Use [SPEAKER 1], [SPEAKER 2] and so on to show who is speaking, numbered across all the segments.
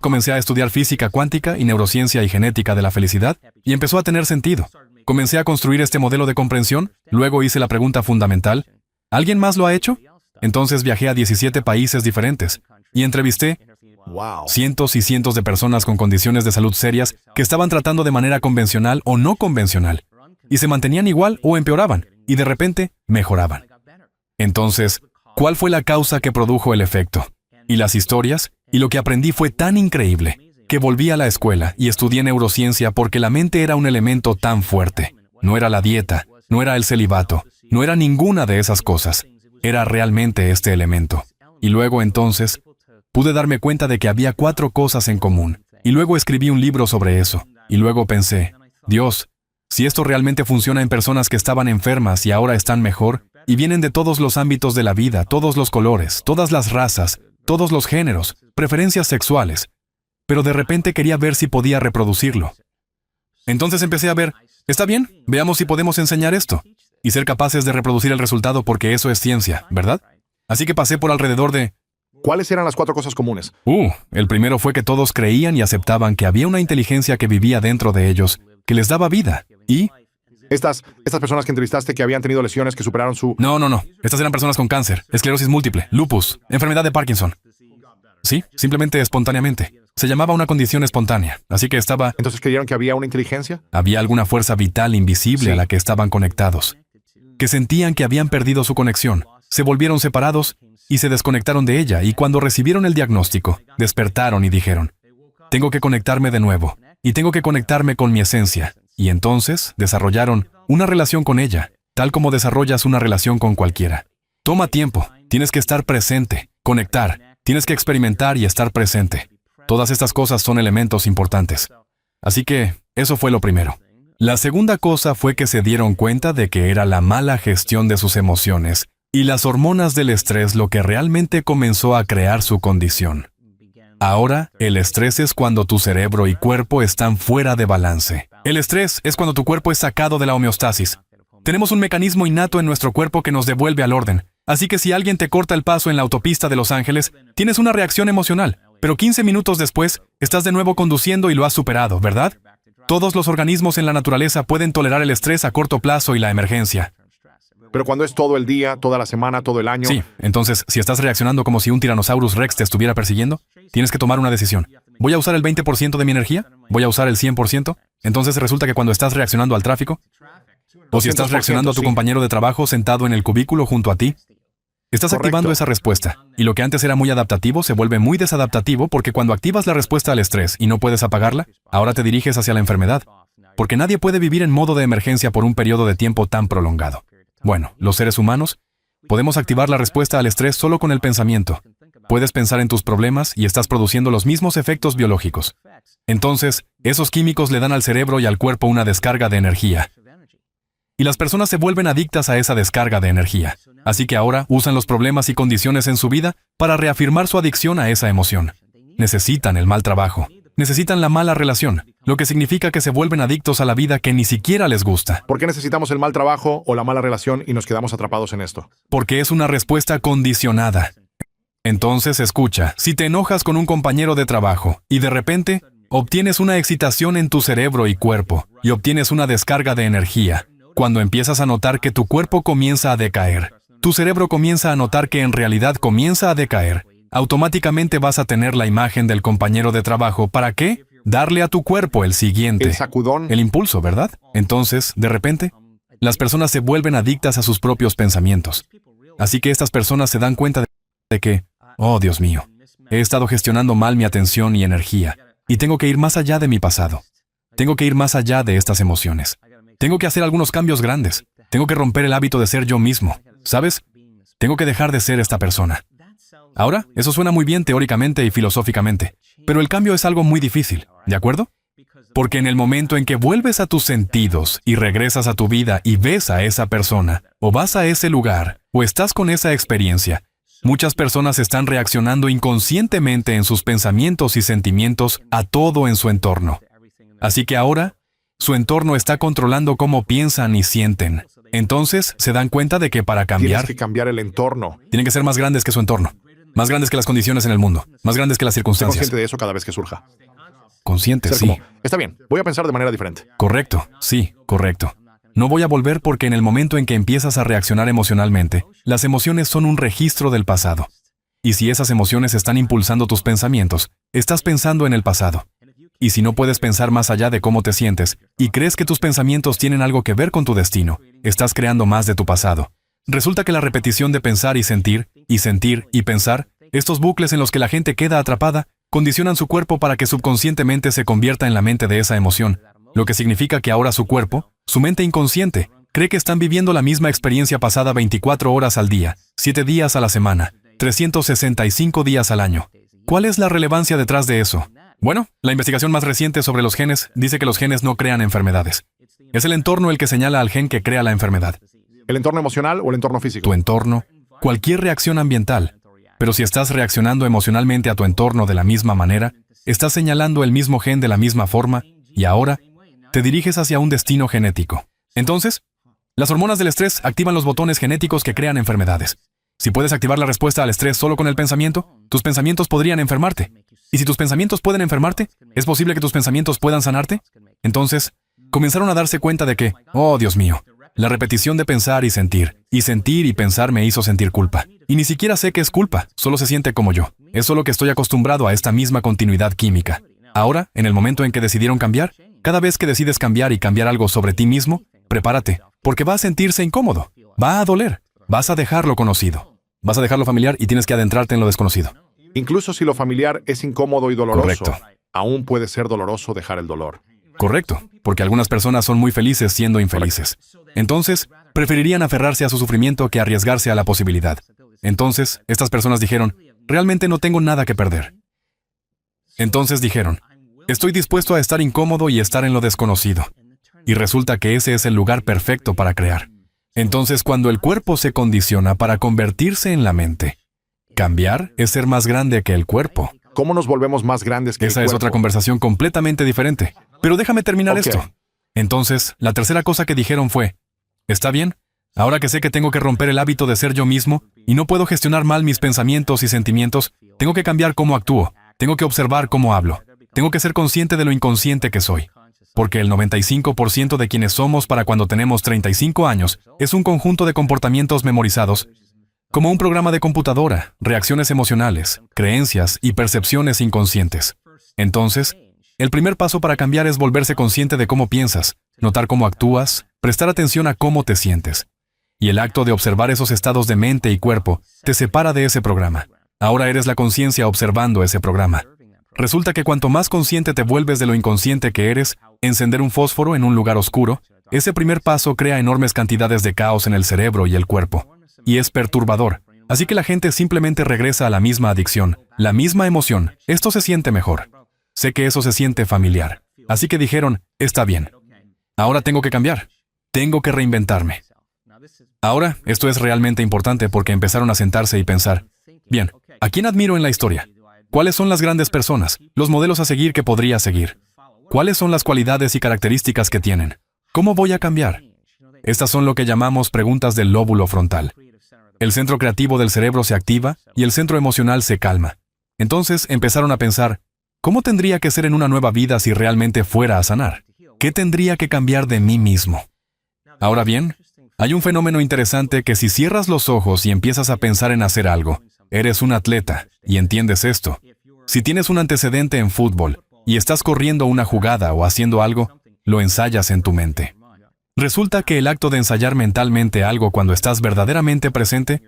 [SPEAKER 1] comencé a estudiar física cuántica y neurociencia y genética de la felicidad, y empezó a tener sentido. Comencé a construir este modelo de comprensión, luego hice la pregunta fundamental, ¿alguien más lo ha hecho? Entonces viajé a 17 países diferentes, y entrevisté cientos y cientos de personas con condiciones de salud serias que estaban tratando de manera convencional o no convencional, y se mantenían igual o empeoraban, y de repente mejoraban. Entonces, ¿cuál fue la causa que produjo el efecto? Y las historias, y lo que aprendí fue tan increíble, que volví a la escuela y estudié neurociencia porque la mente era un elemento tan fuerte. No era la dieta, no era el celibato, no era ninguna de esas cosas. Era realmente este elemento. Y luego entonces, pude darme cuenta de que había 4 cosas en común. Y luego escribí un libro sobre eso. Y luego pensé, Dios, si esto realmente funciona en personas que estaban enfermas y ahora están mejor, y vienen de todos los ámbitos de la vida, todos los colores, todas las razas, todos los géneros, preferencias sexuales, pero de repente quería ver si podía reproducirlo. Entonces empecé a ver, está bien, veamos si podemos enseñar esto, y ser capaces de reproducir el resultado porque eso es ciencia, ¿verdad? Así que pasé por alrededor de...
[SPEAKER 2] ¿Cuáles eran las 4 cosas comunes?
[SPEAKER 1] El primero fue que todos creían y aceptaban que había una inteligencia que vivía dentro de ellos, que les daba vida, y...
[SPEAKER 2] Estas personas que entrevistaste que habían tenido lesiones que superaron su...
[SPEAKER 1] No. Estas eran personas con cáncer, esclerosis múltiple, lupus, enfermedad de Parkinson. Sí, simplemente espontáneamente. Se llamaba una condición espontánea, así que estaba...
[SPEAKER 2] ¿Entonces creyeron que había una inteligencia?
[SPEAKER 1] Había alguna fuerza vital invisible a la que estaban conectados, que sentían que habían perdido su conexión, se volvieron separados y se desconectaron de ella, y cuando recibieron el diagnóstico, despertaron y dijeron, tengo que conectarme de nuevo, y tengo que conectarme con mi esencia. Y entonces desarrollaron una relación con ella, tal como desarrollas una relación con cualquiera. Toma tiempo, tienes que estar presente, conectar, tienes que experimentar y estar presente. Todas estas cosas son elementos importantes. Así que, eso fue lo primero. La segunda cosa fue que se dieron cuenta de que era la mala gestión de sus emociones y las hormonas del estrés lo que realmente comenzó a crear su condición. Ahora, el estrés es cuando tu cerebro y cuerpo están fuera de balance. El estrés es cuando tu cuerpo es sacado de la homeostasis. Tenemos un mecanismo innato en nuestro cuerpo que nos devuelve al orden. Así que si alguien te corta el paso en la autopista de Los Ángeles, tienes una reacción emocional. Pero 15 minutos después, estás de nuevo conduciendo y lo has superado, ¿verdad? Todos los organismos en la naturaleza pueden tolerar el estrés a corto plazo y la emergencia.
[SPEAKER 2] Pero cuando es todo el día, toda la semana, todo el año...
[SPEAKER 1] Sí, entonces, si estás reaccionando como si un Tyrannosaurus Rex te estuviera persiguiendo, tienes que tomar una decisión. ¿Voy a usar el 20% de mi energía? ¿Voy a usar el 100%? Entonces resulta que cuando estás reaccionando al tráfico, o si estás reaccionando a tu compañero de trabajo sentado en el cubículo junto a ti, estás activando esa respuesta. Y lo que antes era muy adaptativo se vuelve muy desadaptativo porque cuando activas la respuesta al estrés y no puedes apagarla, ahora te diriges hacia la enfermedad. Porque nadie puede vivir en modo de emergencia por un periodo de tiempo tan prolongado. Bueno, los seres humanos podemos activar la respuesta al estrés solo con el pensamiento. Puedes pensar en tus problemas y estás produciendo los mismos efectos biológicos. Entonces, esos químicos le dan al cerebro y al cuerpo una descarga de energía. Y las personas se vuelven adictas a esa descarga de energía. Así que ahora usan los problemas y condiciones en su vida para reafirmar su adicción a esa emoción. Necesitan el mal trabajo. Necesitan la mala relación, lo que significa que se vuelven adictos a la vida que ni siquiera les gusta.
[SPEAKER 2] ¿Por qué necesitamos el mal trabajo o la mala relación y nos quedamos atrapados en esto?
[SPEAKER 1] Porque es una respuesta condicionada. Entonces, escucha, si te enojas con un compañero de trabajo y de repente obtienes una excitación en tu cerebro y cuerpo y obtienes una descarga de energía, cuando empiezas a notar que tu cuerpo comienza a decaer, tu cerebro comienza a notar que en realidad comienza a decaer, automáticamente vas a tener la imagen del compañero de trabajo. ¿Para qué? Darle a tu cuerpo el siguiente.
[SPEAKER 2] El sacudón.
[SPEAKER 1] El impulso, ¿verdad? Entonces, de repente, las personas se vuelven adictas a sus propios pensamientos. Así que estas personas se dan cuenta de que, oh Dios mío, he estado gestionando mal mi atención y energía, y tengo que ir más allá de mi pasado. Tengo que ir más allá de estas emociones. Tengo que hacer algunos cambios grandes. Tengo que romper el hábito de ser yo mismo. ¿Sabes? Tengo que dejar de ser esta persona. Ahora, eso suena muy bien teóricamente y filosóficamente, pero el cambio es algo muy difícil, ¿de acuerdo? Porque en el momento en que vuelves a tus sentidos y regresas a tu vida y ves a esa persona, o vas a ese lugar, o estás con esa experiencia, muchas personas están reaccionando inconscientemente en sus pensamientos y sentimientos a todo en su entorno. Así que ahora, su entorno está controlando cómo piensan y sienten. Entonces, se dan cuenta de que para cambiar...
[SPEAKER 2] Tienes que cambiar el entorno.
[SPEAKER 1] Tienen que ser más grandes que su entorno. Más grandes que las condiciones en el mundo. Más grandes que las
[SPEAKER 2] Sé
[SPEAKER 1] circunstancias.
[SPEAKER 2] consciente de eso cada vez que surja.
[SPEAKER 1] Consciente,
[SPEAKER 2] Ser
[SPEAKER 1] sí.
[SPEAKER 2] como, está bien, voy a pensar de manera diferente.
[SPEAKER 1] Correcto, sí, correcto. No voy a volver porque en el momento en que empiezas a reaccionar emocionalmente, las emociones son un registro del pasado. Y si esas emociones están impulsando tus pensamientos, estás pensando en el pasado. Y si no puedes pensar más allá de cómo te sientes, y crees que tus pensamientos tienen algo que ver con tu destino, estás creando más de tu pasado. Resulta que la repetición de pensar y sentir, y sentir y pensar, estos bucles en los que la gente queda atrapada, condicionan su cuerpo para que subconscientemente se convierta en la mente de esa emoción, lo que significa que ahora su cuerpo, su mente inconsciente, cree que están viviendo la misma experiencia pasada 24 horas al día, 7 días a la semana, 365 días al año. ¿Cuál es la relevancia detrás de eso? Bueno, la investigación más reciente sobre los genes dice que los genes no crean enfermedades. Es el entorno el que señala al gen que crea la enfermedad.
[SPEAKER 2] ¿El entorno emocional o el entorno físico?
[SPEAKER 1] Tu entorno, cualquier reacción ambiental. Pero si estás reaccionando emocionalmente a tu entorno de la misma manera, estás señalando el mismo gen de la misma forma, y ahora te diriges hacia un destino genético. Entonces, las hormonas del estrés activan los botones genéticos que crean enfermedades. Si puedes activar la respuesta al estrés solo con el pensamiento, tus pensamientos podrían enfermarte. Y si tus pensamientos pueden enfermarte, ¿es posible que tus pensamientos puedan sanarte? Entonces, comenzaron a darse cuenta de que, oh Dios mío, la repetición de pensar y pensar me hizo sentir culpa. Y ni siquiera sé qué es culpa, solo se siente como yo. Es solo que estoy acostumbrado a esta misma continuidad química. Ahora, en el momento en que decidieron cambiar, cada vez que decides cambiar y cambiar algo sobre ti mismo, prepárate, porque va a sentirse incómodo, va a doler, vas a dejar lo conocido, vas a dejar lo familiar y tienes que adentrarte en lo desconocido.
[SPEAKER 2] Incluso si lo familiar es incómodo y doloroso,
[SPEAKER 1] Correcto.
[SPEAKER 2] aún puede ser doloroso dejar el dolor.
[SPEAKER 1] Correcto, porque algunas personas son muy felices siendo infelices. Entonces, preferirían aferrarse a su sufrimiento que arriesgarse a la posibilidad. Entonces, estas personas dijeron, realmente no tengo nada que perder. Entonces dijeron, estoy dispuesto a estar incómodo y estar en lo desconocido. Y resulta que ese es el lugar perfecto para crear. Entonces, cuando el cuerpo se condiciona para convertirse en la mente, cambiar es ser más grande que el cuerpo.
[SPEAKER 2] ¿Cómo nos volvemos más grandes que
[SPEAKER 1] Esa
[SPEAKER 2] el
[SPEAKER 1] es
[SPEAKER 2] cuerpo?
[SPEAKER 1] otra conversación completamente diferente. Pero déjame terminar
[SPEAKER 2] Ok.
[SPEAKER 1] esto. Entonces, la tercera cosa que dijeron fue, ¿está bien? Ahora que sé que tengo que romper el hábito de ser yo mismo y no puedo gestionar mal mis pensamientos y sentimientos, tengo que cambiar cómo actúo, tengo que observar cómo hablo, tengo que ser consciente de lo inconsciente que soy. Porque el 95% de quienes somos para cuando tenemos 35 años es un conjunto de comportamientos memorizados, como un programa de computadora, reacciones emocionales, creencias y percepciones inconscientes. Entonces, el primer paso para cambiar es volverse consciente de cómo piensas, notar cómo actúas, prestar atención a cómo te sientes. Y el acto de observar esos estados de mente y cuerpo te separa de ese programa. Ahora eres la conciencia observando ese programa. Resulta que cuanto más consciente te vuelves de lo inconsciente que eres, encender un fósforo en un lugar oscuro, ese primer paso crea enormes cantidades de caos en el cerebro y el cuerpo. Y es perturbador. Así que la gente simplemente regresa a la misma adicción, la misma emoción. Esto se siente mejor. Sé que eso se siente familiar. Así que dijeron, está bien. Ahora tengo que cambiar. Tengo que reinventarme. Ahora, esto es realmente importante porque empezaron a sentarse y pensar, bien, ¿a quién admiro en la historia? ¿Cuáles son las grandes personas, los modelos a seguir que podría seguir? ¿Cuáles son las cualidades y características que tienen? ¿Cómo voy a cambiar? Estas son lo que llamamos preguntas del lóbulo frontal. El centro creativo del cerebro se activa y el centro emocional se calma. Entonces empezaron a pensar, ¿cómo tendría que ser en una nueva vida si realmente fuera a sanar? ¿Qué tendría que cambiar de mí mismo? Ahora bien, hay un fenómeno interesante que si cierras los ojos y empiezas a pensar en hacer algo, eres un atleta y entiendes esto. Si tienes un antecedente en fútbol y estás corriendo una jugada o haciendo algo, lo ensayas en tu mente. Resulta que el acto de ensayar mentalmente algo cuando estás verdaderamente presente,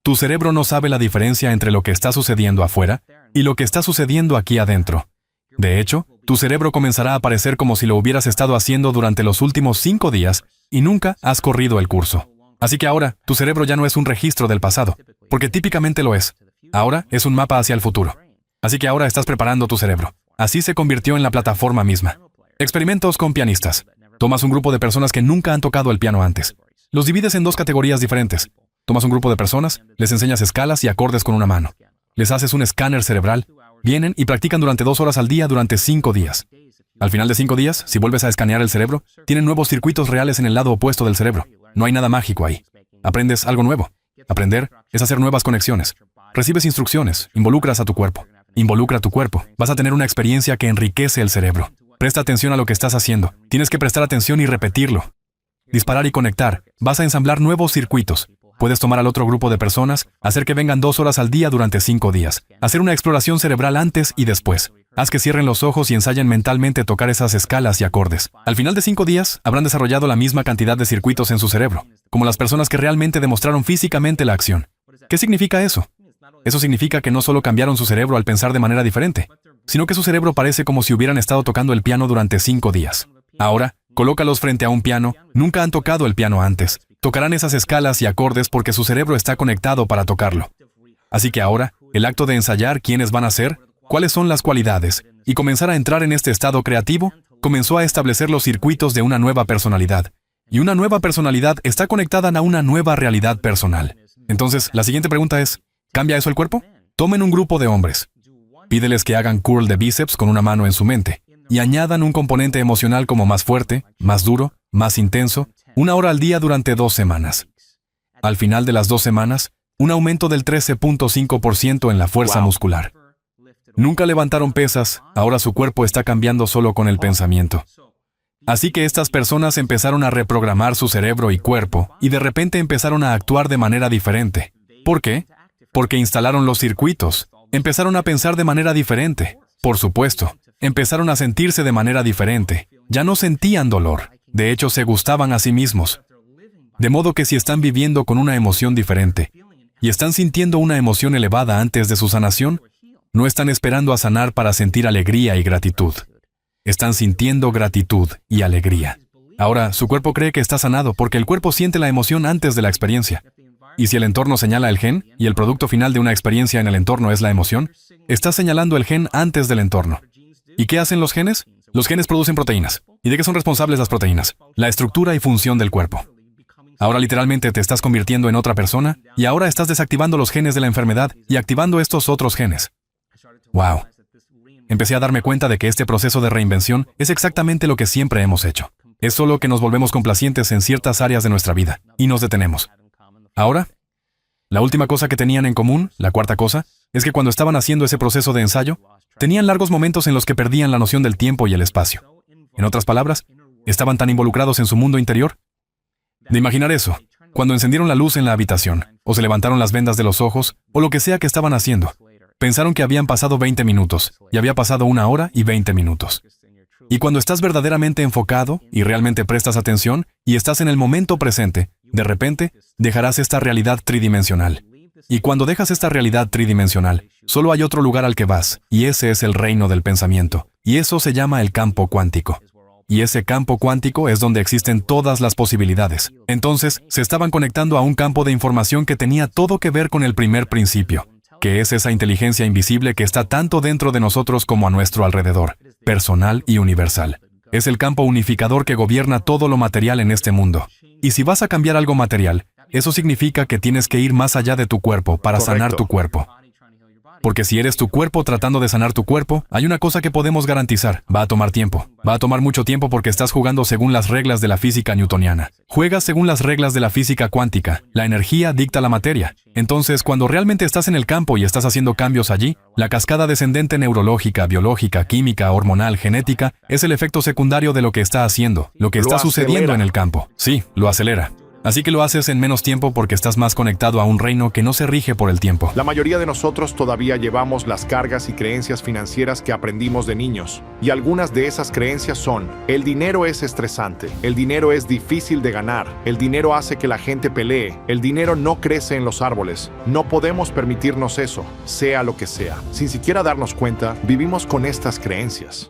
[SPEAKER 1] tu cerebro no sabe la diferencia entre lo que está sucediendo afuera y lo que está sucediendo aquí adentro. De hecho, tu cerebro comenzará a parecer como si lo hubieras estado haciendo durante los últimos 5 días y nunca has corrido el curso. Así que ahora, tu cerebro ya no es un registro del pasado, porque típicamente lo es. Ahora es un mapa hacia el futuro. Así que ahora estás preparando tu cerebro. Así se convirtió en la plataforma misma. Experimentos con pianistas. Tomas un grupo de personas que nunca han tocado el piano antes. Los divides en 2 categorías diferentes. Tomas un grupo de personas, les enseñas escalas y acordes con una mano. Les haces un escáner cerebral, vienen y practican durante 2 horas al día durante 5 días. Al final de 5 días, si vuelves a escanear el cerebro, tienen nuevos circuitos reales en el lado opuesto del cerebro. No hay nada mágico ahí. Aprendes algo nuevo. Aprender es hacer nuevas conexiones. Recibes instrucciones, involucras a tu cuerpo. Involucra tu cuerpo. Vas a tener una experiencia que enriquece el cerebro. Presta atención a lo que estás haciendo. Tienes que prestar atención y repetirlo. Disparar y conectar. Vas a ensamblar nuevos circuitos. Puedes tomar al otro grupo de personas, hacer que vengan 2 horas al día durante 5 días. Hacer una exploración cerebral antes y después. Haz que cierren los ojos y ensayen mentalmente tocar esas escalas y acordes. Al final de 5 días, habrán desarrollado la misma cantidad de circuitos en su cerebro, como las personas que realmente demostraron físicamente la acción. ¿Qué significa eso? Eso significa que no solo cambiaron su cerebro al pensar de manera diferente, sino que su cerebro parece como si hubieran estado tocando el piano durante 5 días. Ahora, colócalos frente a un piano. Nunca han tocado el piano antes. Tocarán esas escalas y acordes porque su cerebro está conectado para tocarlo. Así que ahora, el acto de ensayar quiénes van a ser, cuáles son las cualidades, y comenzar a entrar en este estado creativo, comenzó a establecer los circuitos de una nueva personalidad. Y una nueva personalidad está conectada a una nueva realidad personal. Entonces, la siguiente pregunta es, ¿cambia eso el cuerpo? Tomen un grupo de hombres. Pídeles que hagan curl de bíceps con una mano en su mente, y añadan un componente emocional como más fuerte, más duro, más intenso, 1 hora al día durante 2 semanas. Al final de las 2 semanas, un aumento del 13.5% en la fuerza muscular. Nunca levantaron pesas, ahora su cuerpo está cambiando solo con el pensamiento. Así que estas personas empezaron a reprogramar su cerebro y cuerpo, y de repente empezaron a actuar de manera diferente. ¿Por qué? Porque instalaron los circuitos, empezaron a pensar de manera diferente. Por supuesto, empezaron a sentirse de manera diferente. Ya no sentían dolor. De hecho, se gustaban a sí mismos. De modo que si están viviendo con una emoción diferente y están sintiendo una emoción elevada antes de su sanación, no están esperando a sanar para sentir alegría y gratitud. Están sintiendo gratitud y alegría. Ahora, su cuerpo cree que está sanado porque el cuerpo siente la emoción antes de la experiencia. Y si el entorno señala el gen y el producto final de una experiencia en el entorno es la emoción, está señalando el gen antes del entorno. ¿Y qué hacen los genes? Los genes producen proteínas. ¿Y de qué son responsables las proteínas? La estructura y función del cuerpo. Ahora literalmente te estás convirtiendo en otra persona y ahora estás desactivando los genes de la enfermedad y activando estos otros genes. ¡Wow! Empecé a darme cuenta de que este proceso de reinvención es exactamente lo que siempre hemos hecho. Es solo que nos volvemos complacientes en ciertas áreas de nuestra vida y nos detenemos. Ahora, la última cosa que tenían en común, la cuarta cosa, es que cuando estaban haciendo ese proceso de ensayo, tenían largos momentos en los que perdían la noción del tiempo y el espacio. En otras palabras, estaban tan involucrados en su mundo interior. De imaginar eso, cuando encendieron la luz en la habitación, o se levantaron las vendas de los ojos, o lo que sea que estaban haciendo, pensaron que habían pasado 20 minutos, y había pasado 1 hora y 20 minutos. Y cuando estás verdaderamente enfocado, y realmente prestas atención, y estás en el momento presente, de repente, dejarás esta realidad tridimensional. Y cuando dejas esta realidad tridimensional, solo hay otro lugar al que vas, y ese es el reino del pensamiento. Y eso se llama el campo cuántico. Y ese campo cuántico es donde existen todas las posibilidades. Entonces, se estaban conectando a un campo de información que tenía todo que ver con el primer principio, que es esa inteligencia invisible que está tanto dentro de nosotros como a nuestro alrededor, personal y universal. Es el campo unificador que gobierna todo lo material en este mundo. Y si vas a cambiar algo material, eso significa que tienes que ir más allá de tu cuerpo para sanar tu cuerpo. Porque si eres tu cuerpo tratando de sanar tu cuerpo, hay una cosa que podemos garantizar. Va a tomar tiempo. Va a tomar mucho tiempo porque estás jugando según las reglas de la física newtoniana. Juegas según las reglas de la física cuántica. La energía dicta la materia. Entonces, cuando realmente estás en el campo y estás haciendo cambios allí, la cascada descendente neurológica, biológica, química, hormonal, genética, es el efecto secundario de lo que está haciendo, lo que está sucediendo en el campo. Sí, lo acelera. Así que lo haces en menos tiempo porque estás más conectado a un reino que no se rige por el tiempo.
[SPEAKER 2] La mayoría de nosotros todavía llevamos las cargas y creencias financieras que aprendimos de niños. Y algunas de esas creencias son: el dinero es estresante, el dinero es difícil de ganar, el dinero hace que la gente pelee, el dinero no crece en los árboles, no podemos permitirnos eso, sea lo que sea. Sin siquiera darnos cuenta, vivimos con estas creencias.